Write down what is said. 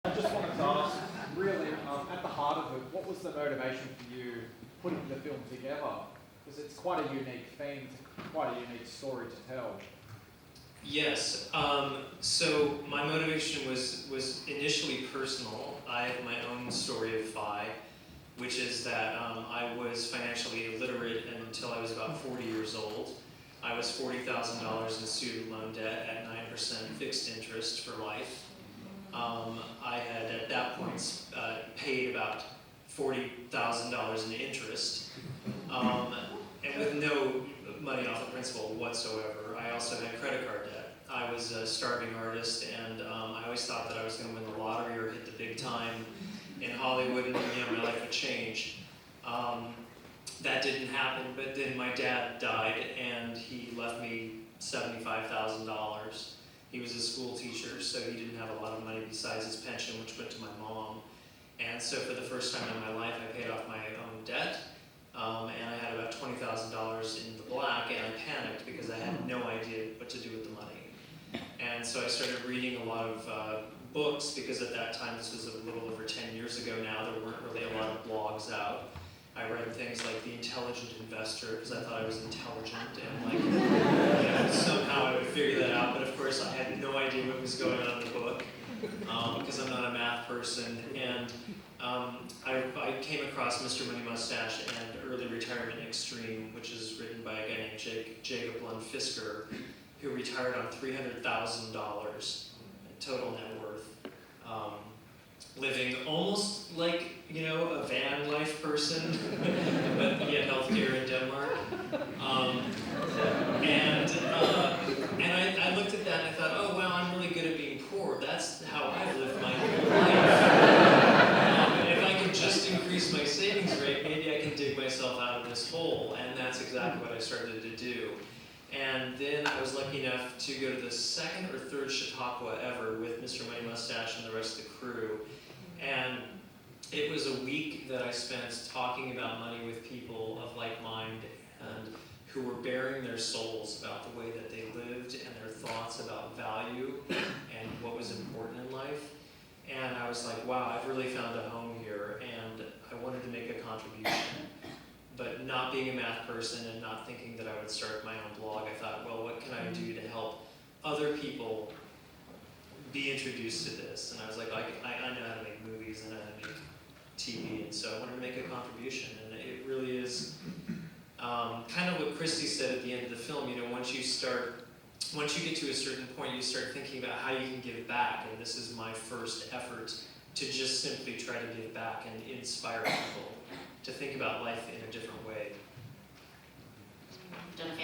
I just wanted to ask, really, at the heart of it, what was the motivation for you putting the film together? Because it's quite a unique theme, quite a unique story to tell. Yes. So my motivation was initially personal. I have my own story of FI, which is that I was financially illiterate until I was about 40 years old. I was $40,000 in student loan debt at 9% fixed interest for life. I had at that point paid about $40,000 in interest, and with no money off the principal whatsoever. I also had credit card debt. I was a starving artist, and I always thought that I was going to win the lottery or hit the big time in Hollywood, and my life would change. That didn't happen, but then my dad died, and he left me $75,000. He was a school teacher, so he didn't have a lot of money besides his pension, which went to my mom. And so for the first time in my life, I paid off my own debt, and I had about $20,000 in the black, and I panicked because I had no idea what to do with the money. And so I started reading a lot of books, because at that time, this was a little over 10 years ago now, there weren't really a lot of blogs out. I read things like The Intelligent Investor, because I thought I was intelligent, and somehow I would figure that out, but of course I had no idea what was going on in the book, because I'm not a math person. And I came across Mr. Money Mustache and Early Retirement Extreme, which is written by a guy named Jacob Lund Fisker, who retired on $300,000 total net worth, living almost like, a van life person, but he had healthcare in Denmark. And I looked at that and I thought, oh wow, I'm really good at being poor. That's how I've lived my whole life. If I can just increase my savings rate, maybe I can dig myself out of this hole. And that's exactly what I started to do. And then I was lucky enough to go to the second or third Chautauqua ever with Mr. Money Mustache and the rest of the crew. And it was a week that I spent talking about money with people of like mind and who were bearing their souls about the way that they lived and their thoughts about value and what was important in life. And I was like, wow, I've really found a home here, and I wanted to make a contribution. But not being a math person and not thinking that I would start my own blog, I thought, well, what can I do to help other people be introduced to this? And I was like, I know how to make movies and I know how to make TV, and so I wanted to make a contribution. And it really is kind of what Christy said at the end of the film. Once you get to a certain point, you start thinking about how you can give back. And this is my first effort to just simply try to give back and inspire people to think about life in a different way. You've done a